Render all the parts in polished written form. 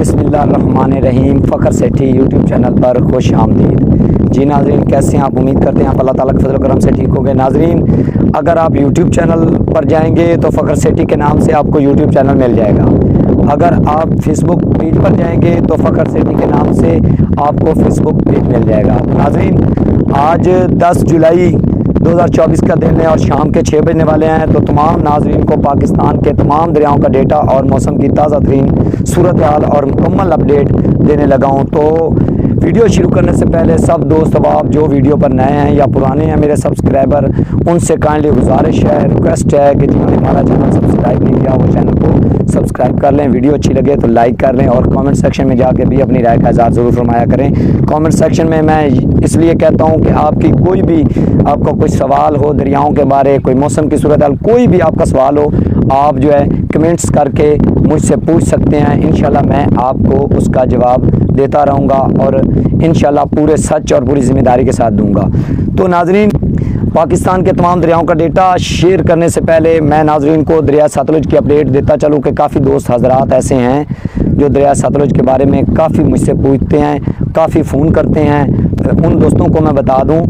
बिस्मिल्लाहिर्रहमानिर्रहीम। फ़खर सेठी YouTube channel पर खुश आमदीद। जी नाज़रीन, कैसे हैं आप? उम्मीद करते हैं आप अल्लाह ताला के फज़ल करम से ठीक हो गए। नाज़रीन, अगर आप यूट्यूब चैनल पर जाएंगे तो फ़खर सेठी के नाम से आपको यूट्यूब चैनल मिल जाएगा। अगर आप फेसबुक पेज पर जाएंगे तो फ़खर सेठी के नाम से आपको फेसबुक पेज मिल जाएगा। नाज़रीन, आज 10 जुलाई 2024 का दिन है और शाम के 6 बजने वाले हैं। तो तमाम नाज़रीन को पाकिस्तान के तमाम दरियाओं का डेटा और मौसम की ताज़ा तरीन सूरत हाल और मुकम्मल अपडेट देने लगा हूँ। तो वीडियो शुरू करने से पहले सब दोस्त अहबाब जो वीडियो पर नए हैं या पुराने हैं मेरे सब्सक्राइबर, उनसे काइंडली गुजारिश है, रिक्वेस्ट है कि जिन्होंने हमारा चैनल सब्सक्राइब नहीं किया वो चैनल को सब्सक्राइब कर लें। वीडियो अच्छी लगे तो लाइक कर लें और कमेंट सेक्शन में जाके भी अपनी राय का इज़हार ज़रूर फरमाया करें। कमेंट सेक्शन में मैं इसलिए कहता हूँ कि आपकी कोई भी आपका कोई सवाल हो दरियाओं के बारे, कोई मौसम की सूरत हाल, कोई भी आपका सवाल हो, आप जो है कमेंट्स करके मुझसे पूछ सकते हैं। इंशाल्लाह मैं आपको उसका जवाब देता रहूँगा और इंशाल्लाह पूरे सच और पूरी ज़िम्मेदारी के साथ दूँगा। तो नाज़रीन, पाकिस्तान के तमाम दरियाओं का डेटा शेयर करने से पहले मैं नाज़रीन को दरिया सतलुज की अपडेट देता चलूँ कि काफ़ी दोस्त हज़रात ऐसे हैं जो दरिया सतलुज के बारे में काफ़ी मुझसे पूछते हैं, काफ़ी फ़ोन करते हैं। उन दोस्तों को मैं बता दूं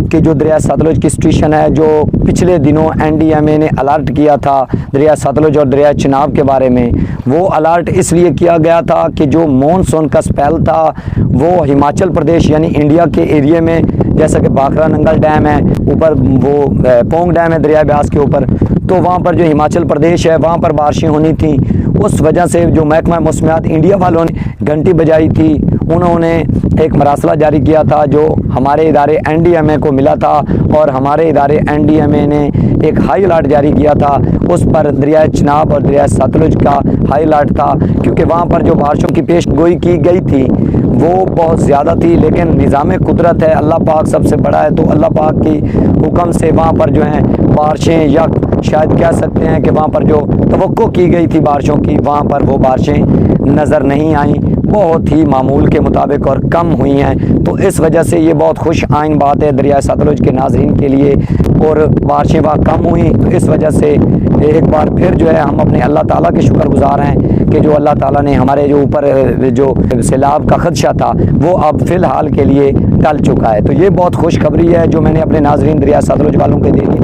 कि जो दरिया सतलुज की सिचुएशन है, जो पिछले दिनों NDMA ने अलर्ट किया था दरिया सतलुज और दरिया चिनाब के बारे में, वो अलर्ट इसलिए किया गया था कि जो मानसून का स्पेल था वो हिमाचल प्रदेश यानी इंडिया के एरिए में, जैसा कि बाखरा नंगल डैम है, ऊपर वो पोंग डैम है दरिया ब्यास के ऊपर, तो वहाँ पर जो हिमाचल प्रदेश है वहाँ पर बारिशें होनी थी। उस वजह से जो महकमा मौसमियात इंडिया वालों ने घंटी बजाई थी, उन्होंने एक मरासला जारी किया था जो हमारे इदारे NDMA को मिला था और हमारे इदारे NDMA ने एक हाई अलर्ट जारी किया था। उस पर दरिया चिनाब और दरिया सतलुज का हाई अलर्ट था क्योंकि वहाँ पर जो बारिशों की पेश गोई की गई थी वो बहुत ज़्यादा थी। लेकिन निज़ाम कुदरत है, अल्लाह पाक सबसे बड़ा है, तो अल्लाह पाक की हुक्म से वहाँ पर जो है बारिशें, या शायद कह सकते हैं कि वहाँ पर जो तवक्को की गई थी बारिशों की, वहाँ पर वो बारिशें नज़र नहीं आईं, बहुत ही मामूल के मुताबिक और कम हुई हैं। तो इस वजह से ये बहुत खुश आइन बात है दरिया सतलुज के नाज़रीन के लिए, और बारिशें वहाँ कम हुई। तो इस वजह से एक बार फिर जो है हम अपने अल्लाह ताला के शुक्रगुजार हैं कि जो अल्लाह ताला ने हमारे जो ऊपर जो सैलाब का खदशा था वो अब फ़िलहाल के लिए टल चुका है। तो ये बहुत खुशखबरी है जो मैंने अपने नाज़रीन दरिया सतलुज वालों को देनी थी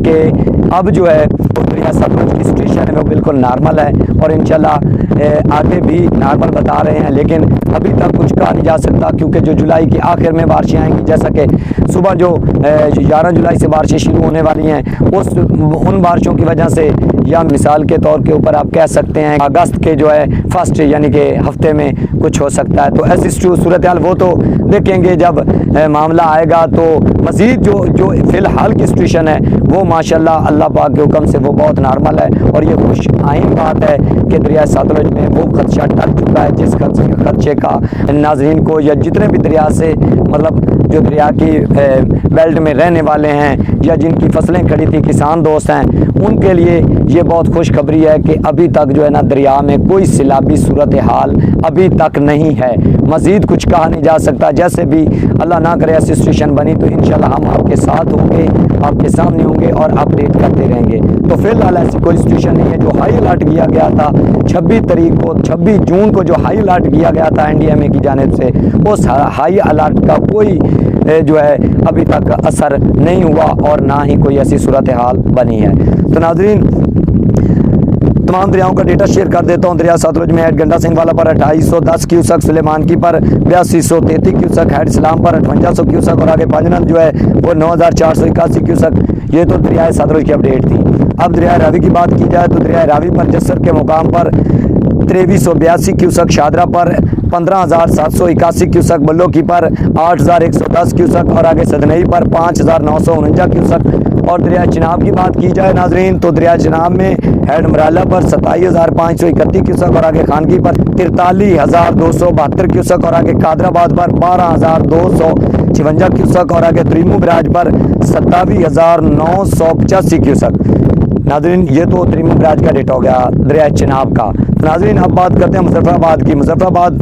कि अब जो है दरिया सतलुज की सिचुएशन है वो बिल्कुल नॉर्मल है और इंशाल्लाह आगे भी नॉर्मल बता रहे हैं। लेकिन अभी तक कुछ कहा नहीं जा सकता क्योंकि जो जुलाई के आखिर में बारिशें आएंगी, जैसा कि सुबह जो 11 जुलाई से बारिशें शुरू होने वाली हैं, उन बारिशों की वजह से, या मिसाल के तौर के ऊपर आप कह सकते हैं अगस्त के जो है फर्स्ट यानी कि हफ्ते में कुछ हो सकता है। तो ऐसी सूरत हाल वो तो देखेंगे जब मामला आएगा। तो मज़ीद जो फ़िलहाल की सिचुएशन है वो माशाल्लाह अल्लाह पाक के हुक्म से वो बहुत नॉर्मल है और ये खुश आइन बात है कि दरिया सतलुज में वो खदशा टल चुका है जिस खदशे का नाज़रीन को, या जितने भी दरिया से मतलब जो दरिया की बेल्ट में रहने वाले हैं या जिनकी फसलें खड़ी थी, किसान दोस्त हैं, उनके लिए ये बहुत खुशखबरी है कि अभी तक जो है ना दरिया में कोई सैलाबी सूरत हाल अभी तक नहीं है। मज़ीद कुछ कहा नहीं जा सकता। जैसे भी अल्लाह ना करे ऐसी सिचुएशन बनी तो इंशाल्लाह हम आपके साथ होंगे, आपके सामने होंगे और अपडेट करते रहेंगे। तो फिलहाल ऐसी कोई सिचुएशन नहीं है। जो हाई अलर्ट किया गया था 26 जून को जो हाई अलर्ट किया गया था NDMA की जानिब से, उस हाई अलर्ट का कोई जो है अभी तक असर नहीं हुआ और ना ही कोई ऐसी सूरत हाल बनी है। तो नाज़रीन, तमाम दरियाओं का डेटा शेयर कर देता हूँ। दरिया सतलुज में हेड गंडा सिंह वाला पर 2810 क्यूसक, सुलेमानकी पर 8233 क्यूसक, हेड इस्लाम पर 5800 क्यूसक और आगे पांजनंद जो है वो 9481 क्यूसक। ये तो दरिया सतलुज की अपडेट थी। अब दरिया रावी की बात की जाए तो दरिया रावी पर जस्सर के मुकाम पर 2382 क्यूसक, शादरा पर 15781 क्यूसक, बल्लो की पर 8110 क्यूसक और आगे सदनई पर 5949 क्यूसक। और दरिया चिनाब की बात की जाए नाजरीन तो दरिया चिनाब में हेड मराला पर 27531 क्यूसक और आगे खानगी पर 43272 क्यूसक और आगे कादराबाद पर 12256 क्यूसक और आगे त्रिमू बराज पर 27985 क्यूसक। नाजरीन, ये तो त्रिमू बराज का डेटा हो गया दरिया चिनाब का। नाजरीन, अब बात करते हैं मुजफ्फराबाद की। मुजफ्फराबाद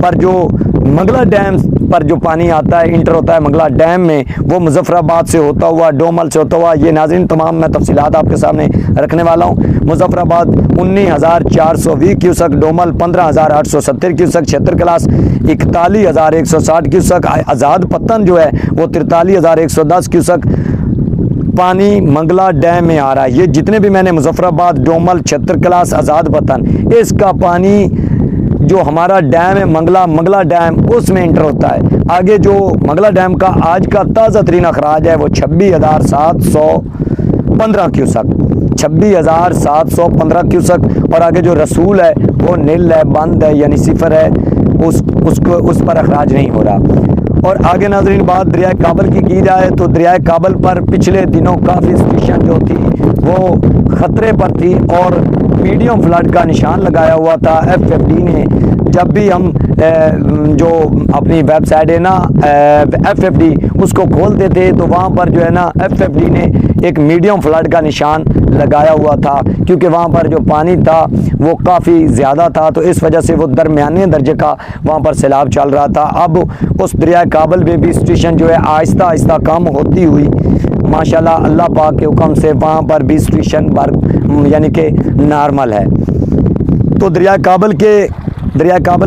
पर जो मंगला डैम पर जो पानी आता है इंटर होता है मंगला डैम में, वो मुजफ्फराबाद से होता हुआ, डोमल से होता हुआ, ये नाज़रीन तमाम मैं तफसीलात आपके सामने रखने वाला हूँ। मुजफ्फराबाद 19,420 क्यूसक, डोमल 15,870 क्यूसक, क्षेत्र क्लास 41,160 क्यूसक, आज़ाद पत्तन जो है वो 43,110 क्यूसक पानी मंगला डैम में आ रहा है। ये जितने भी मैंने मुजफ्फराबाद, डोमल, छत्र क्लास, आज़ाद पत्तन, इसका पानी जो हमारा डैम है मंगला डैम, उसमें इंटर होता है। आगे जो मंगला डैम का आज का ताज़ा तरीन अखराज है वो 26,715 क्यूसक, 26,715 क्यूसक। और आगे जो रसूल है वो नील है, बंद है, यानी सिफर है, उस पर अखराज नहीं हो रहा। और आगे नाज़रीन बात दरियाए काबल की जाए तो दरियाए काबल पर पिछले दिनों काफ़ी स्टेशन जो थी वो ख़तरे पर थी और मीडियम फ्लड का निशान लगाया हुआ था। FFD ने जब भी हम जो अपनी वेबसाइट है ना FFD उसको खोलते थे तो वहाँ पर जो है ना FFD ने एक मीडियम फ्लड का निशान लगाया हुआ था, क्योंकि वहाँ पर जो पानी था वो काफ़ी ज़्यादा था, तो इस वजह से वो दरमियाने दर्जे का वहाँ पर सैलाब चल रहा था। अब उस दरिया काबल में भी सिचुएशन जो है आहिस्ता आहिस्ता कम होती हुई माशाल्लाह अल्लाह पाक के हुक्म से वहाँ पर भी सिचुएशन यानी कि नॉर्मल है। तो दरिया काबल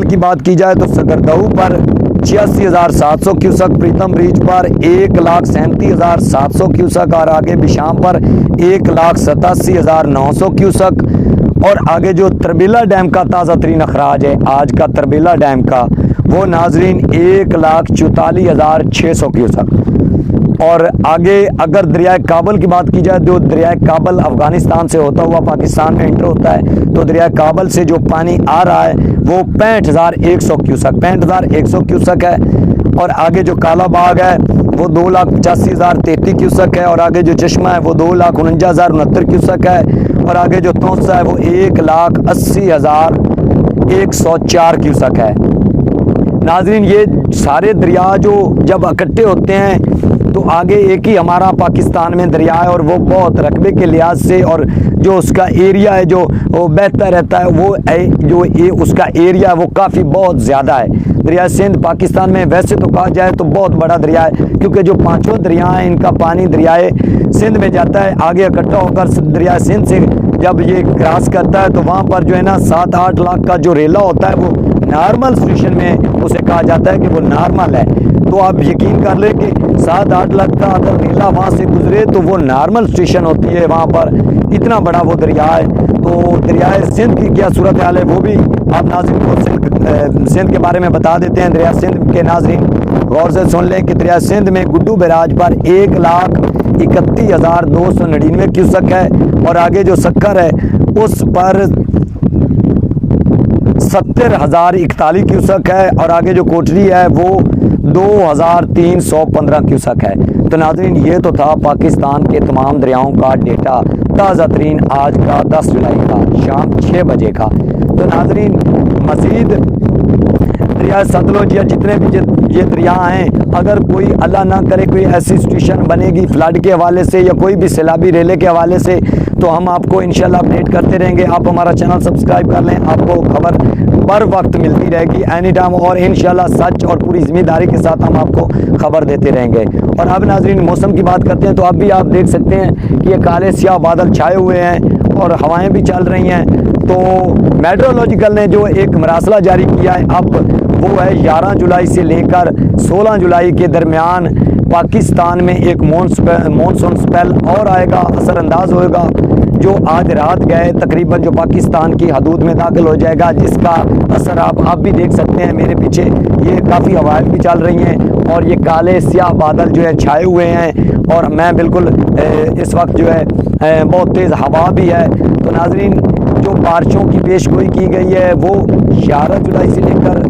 की बात की जाए तो सकरदऊ पर 86,700 क्यूसक, प्रीतम ब्रिज पर 1,37,700 क्यूसक और आगे बिशाम पर 1,87,900 क्यूसक। और आगे जो तरबेला डैम का ताज़ा तरीन अखराज है आज का तरबेला डैम का वो नाजरीन 1,44,600 क्यूसक। और आगे अगर दरियाए काबल की बात की जाए तो दरियाए काबल अफ़गानिस्तान से होता हुआ पाकिस्तान में इंटर होता है, तो दरियाए काबल से जो पानी आ रहा है वो 65,100 क्यूसक है। और आगे जो काला बाग है वो 2,85,033 क्यूसक है। और आगे जो चश्मा है वो 2,49,069 क्यूसक है। और आगे जो तौसा है वो 1,80,104 क्यूसक है। नाजरीन ये सारे दरिया जो जब इकट्ठे होते हैं तो आगे एक ही हमारा पाकिस्तान में दरिया है और वो बहुत रकबे के लिहाज से और जो उसका एरिया है जो वो बहता रहता है वो जो ये उसका एरिया है वो काफ़ी बहुत ज़्यादा है। दरिया सिंध पाकिस्तान में वैसे तो कहा जाए तो बहुत बड़ा दरिया है, क्योंकि जो पांचों दरिया हैं इनका पानी दरियाए सिंध में जाता है, आगे इकट्ठा होकर दरिया सिंध से जब ये क्रॉस करता है तो वहाँ पर जो है ना 7-8 लाख का जो रेला होता है वो नॉर्मल सिचुएशन में उसे कहा जाता है कि वो नॉर्मल है। तो आप यकीन कर लें कि 7-8 लाख का अगर रेला वहाँ से गुजरे तो वो नॉर्मल सिचुएशन होती है वहाँ पर, इतना बड़ा वो दरिया है। तो दरियाए सिंध की क्या सूरत हाल है वो भी आप नाज़रीन को सिंध के बारे में बता देते हैं। दरिया सिंध के नाज़रीन गौर से सुन लें कि दरिया सिंध में गुड्डू बैराज पर 1,31,299 क्यूसक है। और आगे जो सक्कर है उस पर 70,041 क्यूसक है। और आगे जो कोटरी है वो 2,315 क्यूसक है। तो नाज़रीन ये तो था पाकिस्तान के तमाम दरियाओं का डेटा ताज़ा तरीन आज का 10 जुलाई का शाम 6 बजे का। तो नाज़रीन मज़ीद दरिया सतलुज या जितने भी ये दरिया हैं, अगर कोई अल्लाह ना करे कोई ऐसी सिचुएशन बनेगी फ्लड के हवाले से या कोई भी सैलाबी रेले के हवाले से, तो हम आपको इंशाल्लाह अपडेट करते रहेंगे। आप हमारा चैनल सब्सक्राइब कर लें, आपको खबर बर वक्त मिलती रहेगी एनी टाइम, और इंशाल्लाह सच और पूरी जिम्मेदारी के साथ हम आपको खबर देते रहेंगे। और अब नाज़रीन मौसम की बात करते हैं तो अब भी आप देख सकते हैं कि ये काले स्याह बादल छाए हुए हैं और हवाएं भी चल रही हैं। तो मेट्रोलॉजिकल ने जो एक मरासला जारी किया है अब वो है 11 जुलाई से लेकर 16 जुलाई के दरमियान पाकिस्तान में एक मॉनसून स्पेल और आएगा, असरअंदाज होएगा, जो आज रात गए तकरीबन जो पाकिस्तान की हदूद में दाखिल हो जाएगा, जिसका असर आप भी देख सकते हैं मेरे पीछे। ये काफ़ी हवाएं भी चल रही हैं और ये काले स्याह बादल जो है छाए हुए हैं और मैं बिल्कुल इस वक्त जो है बहुत तेज़ हवा भी है। तो नाजरीन जो बारिशों की पेशगोई की गई है वो 11 जुलाई से लेकर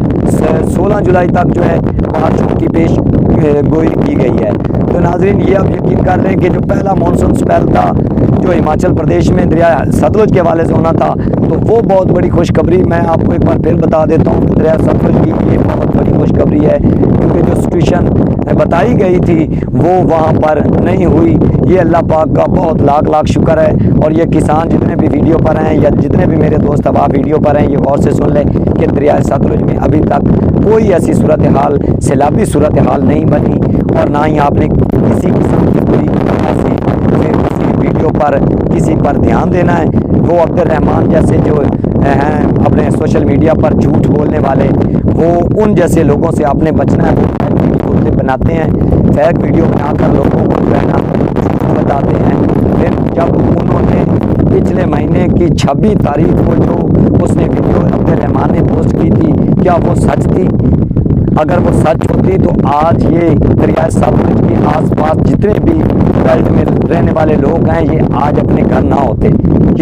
16 जुलाई तक जो है बारिशों की पेशगोई की गई है। तो नाजरीन ये आप यकीन कर रहे हैं कि जो पहला मानसून स्पेल था जो हिमाचल प्रदेश में दरिया सतलुज के हवाले से होना था, तो वो बहुत बड़ी खुशखबरी मैं आपको एक बार फिर बता देता हूँ। दरिया सतलुज की ये बहुत बड़ी खुशखबरी है, क्योंकि जो सिचुएशन बताई गई थी वो वहाँ पर नहीं हुई। ये अल्लाह पाक का बहुत लाख लाख शुक्र है। और ये किसान जितने भी वीडियो पर हैं या जितने भी मेरे दोस्त अब आप वीडियो पर हैं, ये गौर से सुन लें कि दरिया सतलुज में अभी तक कोई ऐसी सूरत हाल, सैलाबी सूरत हाल नहीं बनी, और ना ही आपने किसी किस्म की कोई ऐसी किसी वीडियो पर किसी पर ध्यान देना है। वो अब्दुर्रहमान जैसे जो हैं अपने सोशल मीडिया पर झूठ बोलने वाले, वो उन जैसे लोगों से आपने बचना है। वो फेक वीडियो बनाते हैं, फेक वीडियो बनाकर लोगों को जो है ना झूठ बताते हैं। फिर जब उन्होंने पिछले महीने की 26 तारीख को जो उसने वीडियो अब्दुर्रहमान ने पोस्ट की थी, क्या वो सच थी? अगर वो सच होती तो आज ये दरिया सतलुज के आसपास जितने भी बेल्ट में रहने वाले लोग हैं, ये आज अपने घर ना होते।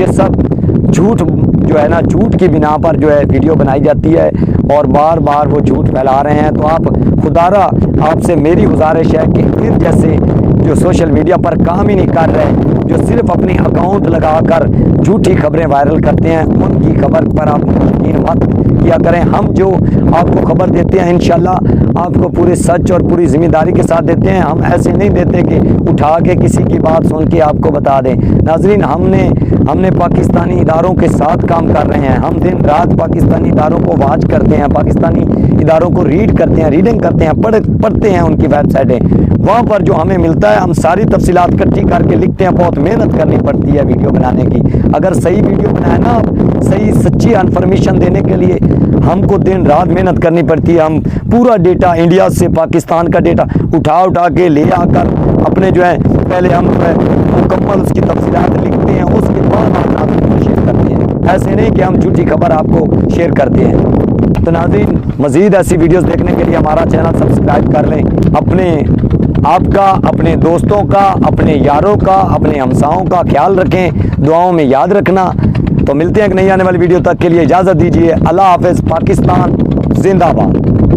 ये सब झूठ जो है ना, झूठ की बिना पर जो है वीडियो बनाई जाती है और बार बार वो झूठ फैला रहे हैं। तो आप खुदारा आपसे मेरी गुजारिश है कि फिर जैसे जो सोशल मीडिया पर काम ही नहीं कर रहे, जो सिर्फ अपने अकाउंट लगाकर झूठी खबरें वायरल करते हैं, उनकी खबर पर आप यकीन मत किया करें। हम जो आपको खबर देते हैं इंशाल्लाह आपको पूरे सच और पूरी जिम्मेदारी के साथ देते हैं। हम ऐसे नहीं देते कि उठा के किसी की बात सुन के आपको बता दें। नाजरीन, हमने पाकिस्तानी इदारों के साथ काम कर रहे हैं। हम दिन रात पाकिस्तानी इदारों को वॉच करते हैं, पाकिस्तानी इदारों को रीड करते हैं, रीडिंग करते हैं, पढ़ते हैं उनकी वेबसाइटें। वहाँ पर जो हमें मिलता है हम सारी तफसीलात इकट्ठी करके लिखते हैं। बहुत मेहनत करनी पड़ती है वीडियो बनाने की। अगर सही वीडियो बनाए ना, सही सच्ची इन्फॉर्मेशन देने के लिए हमको दिन रात मेहनत करनी पड़ती है। हम पूरा डेटा इंडिया से पाकिस्तान का डेटा उठा के ले आकर अपने जो है पहले हम मुकम्मल उसकी तफसीलात लिखते हैं, उसके बाद हम आपको शेयर करते हैं। ऐसे नहीं कि हम झूठी खबर आपको शेयर करते हैं। तो नाज़रीन, मज़ीद ऐसी वीडियोस देखने के लिए हमारा चैनल सब्सक्राइब कर लें। अपने आपका, अपने दोस्तों का, अपने यारों का, अपने हमसाओं का ख्याल रखें, दुआओं में याद रखना। तो मिलते हैं एक नई आने वाली वीडियो तक के लिए इजाज़त दीजिए। अल्लाह हाफ़िज़। पाकिस्तान जिंदाबाद।